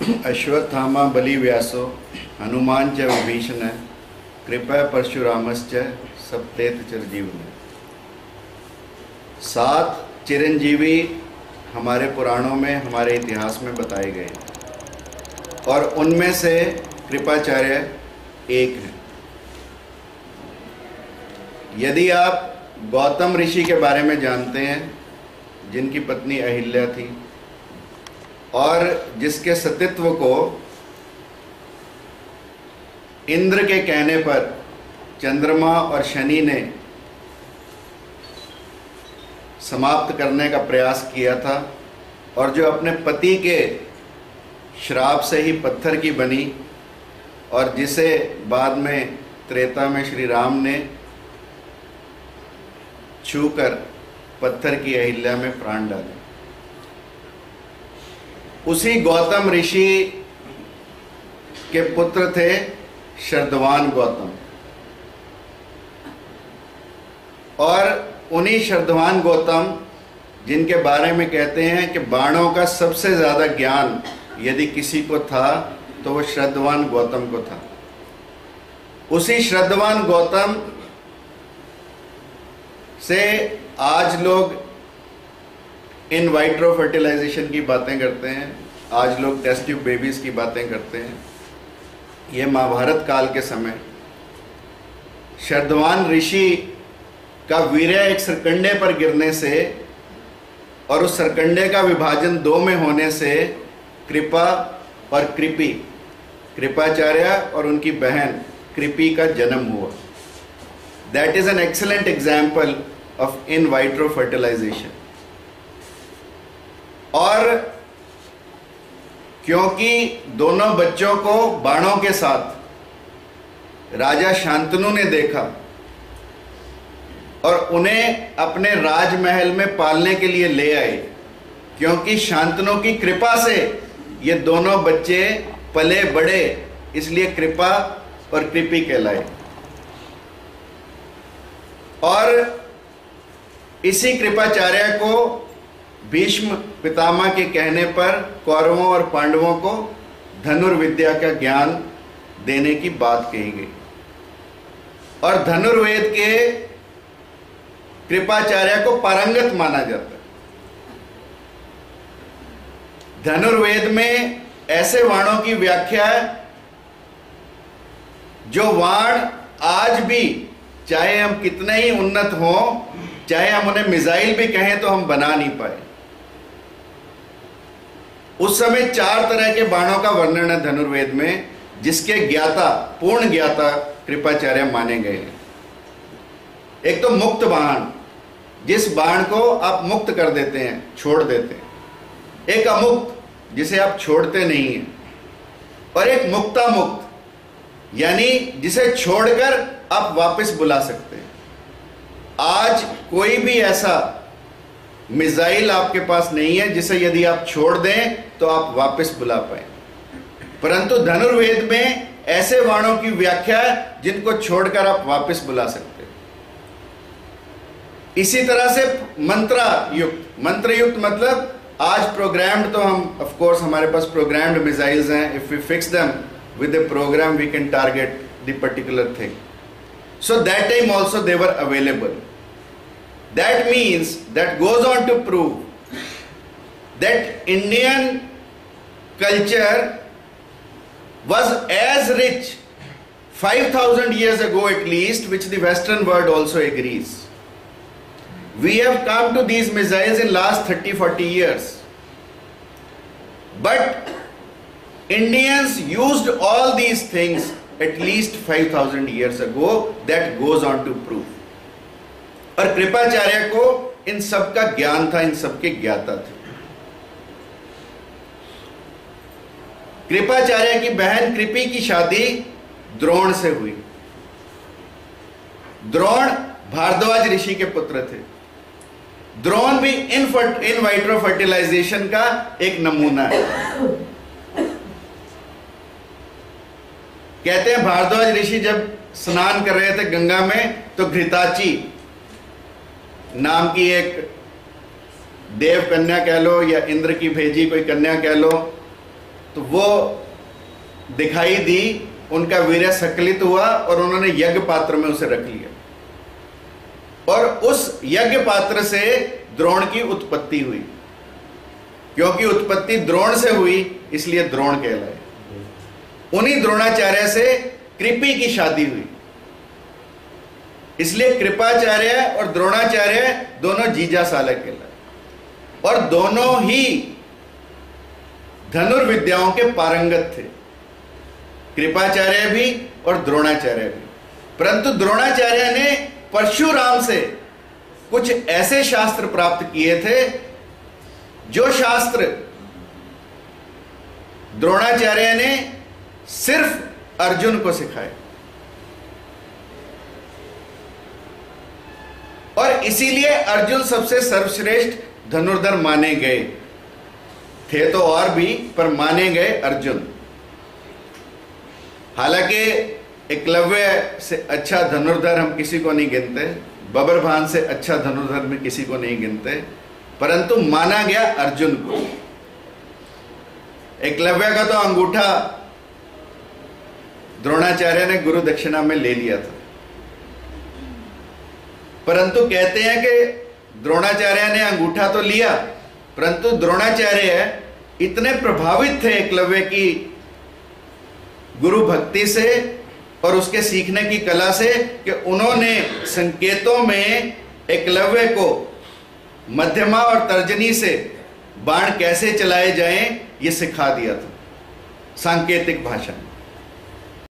अश्वत्थामा बलि व्यासो हनुमान च विभीषण कृपा परशुरामश्च सप्तेत चिरजीवन। 7 चिरंजीवी हमारे पुराणों में, हमारे इतिहास में बताए गए और उनमें से कृपाचार्य एक है। यदि आप गौतम ऋषि के बारे में जानते हैं, जिनकी पत्नी अहिल्या थी और जिसके सतीत्व को इंद्र के कहने पर चंद्रमा और शनि ने समाप्त करने का प्रयास किया था और जो अपने पति के श्राप से ही पत्थर की बनी और जिसे बाद में त्रेता में श्री राम ने छूकर पत्थर की अहिल्या में प्राण डाले, उसी गौतम ऋषि के पुत्र थे शर्धवान गौतम। और उन्हीं शर्धवान गौतम जिनके बारे में कहते हैं कि बाणों का सबसे ज्यादा ज्ञान यदि किसी को था तो वो श्रद्धवान गौतम को था। उसी श्रद्धवान गौतम से आज लोग इन वाइट्रो फर्टिलाइजेशन की बातें करते हैं, आज लोग टेस्ट ट्यूब बेबीज की बातें करते हैं। ये महाभारत काल के समय शर्धवान ऋषि का वीर्य एक सरकंडे पर गिरने से और उस सरकंडे का विभाजन 2 में होने से कृपा और कृपी, कृपाचार्य और उनकी बहन कृपी का जन्म हुआ। That is an excellent example of in vitro fertilisation. और क्योंकि दोनों बच्चों को बाणों के साथ राजा शांतनु ने देखा और उन्हें अपने राजमहल में पालने के लिए ले आए, क्योंकि शांतनु की कृपा से ये दोनों बच्चे पले बड़े, इसलिए कृपा और कृपी कहलाए। और इसी कृपाचार्य को भीष्म पितामह के कहने पर कौरवों और पांडवों को धनुर्विद्या का ज्ञान देने की बात कही गई। और धनुर्वेद के कृपाचार्य को पारंगत माना जाता है। धनुर्वेद में ऐसे वाणों की व्याख्या है जो वाण आज भी, चाहे हम कितने ही उन्नत हों, चाहे हम उन्हें मिसाइल भी कहें तो हम बना नहीं पाए। उस समय 4 तरह के बाणों का वर्णन है धनुर्वेद में, जिसके ज्ञाता, पूर्ण ज्ञाता कृपाचार्य माने गए हैं। एक तो मुक्त बाण, जिस बाण को आप मुक्त कर देते हैं, छोड़ देते हैं। एक अमुक्त, जिसे आप छोड़ते नहीं हैं। और एक मुक्ता मुक्त, यानी जिसे छोड़कर आप वापस बुला सकते हैं। आज कोई भी ऐसा मिसाइल आपके पास नहीं है जिसे यदि आप छोड़ दें तो आप वापस बुला पाए, परंतु धनुर्वेद में ऐसे बाणों की व्याख्या है जिनको छोड़कर आप वापस बुला सकते हैं। इसी तरह से मंत्रयुक्त, मंत्रयुक्त मतलब आज प्रोग्राम्ड, तो हम ऑफ कोर्स हमारे पास प्रोग्राम्ड मिसाइल्स हैं। If we fix them with the program we can target the particular thing. So that time also they were available. That means, that goes on to prove that Indian culture was as rich 5,000 years ago at least, which the Western world also agrees. We have come to these missiles in last 30-40 years. But Indians used all these things at least 5,000 years ago. That goes on to prove. और कृपाचार्य को इन सब का ज्ञान था, इन सब के ज्ञाता थे। कृपाचार्य की बहन कृपी की शादी द्रोण से हुई। द्रोण भारद्वाज ऋषि के पुत्र थे। द्रोण भी इन वाइट्रो फर्टिलाइजेशन का एक नमूना है। कहते हैं भारद्वाज ऋषि जब स्नान कर रहे थे गंगा में, तो घृताची नाम की एक देव कन्या कह लो या इंद्र की भेजी कोई कन्या कह लो, तो वो दिखाई दी, उनका वीर्य सक्लित हुआ और उन्होंने यज्ञ पात्र में उसे रख लिया, और उस यज्ञ पात्र से द्रोण की उत्पत्ति हुई। क्योंकि उत्पत्ति द्रोण से हुई इसलिए द्रोण कहलाए। उन्हीं द्रोणाचार्य से कृपि की शादी हुई, इसलिए कृपाचार्य और द्रोणाचार्य दोनों जीजा सालक कहलाए, और दोनों ही धनुर्विद्याओं के पारंगत थे, कृपाचार्य भी और द्रोणाचार्य भी। परंतु द्रोणाचार्य ने परशुराम से कुछ ऐसे शास्त्र प्राप्त किए थे जो शास्त्र द्रोणाचार्य ने सिर्फ अर्जुन को सिखाए, और इसीलिए अर्जुन सबसे सर्वश्रेष्ठ धनुर्धर माने गए। थे तो और भी, पर माने गए अर्जुन। हालांकि एकलव्य से अच्छा धनुर्धर हम किसी को नहीं गिनते, बबरभान से अच्छा धनुर्धर में किसी को नहीं गिनते, परंतु माना गया अर्जुन को। एकलव्य का तो अंगूठा द्रोणाचार्य ने गुरु दक्षिणा में ले लिया था, परंतु कहते हैं कि द्रोणाचार्य ने अंगूठा तो लिया, परंतु द्रोणाचार्य इतने प्रभावित थे एकलव्य की गुरु भक्ति से और उसके सीखने की कला से कि उन्होंने संकेतों में एकलव्य को मध्यमा और तर्जनी से बाण कैसे चलाए जाएं ये सिखा दिया था, सांकेतिक भाषा।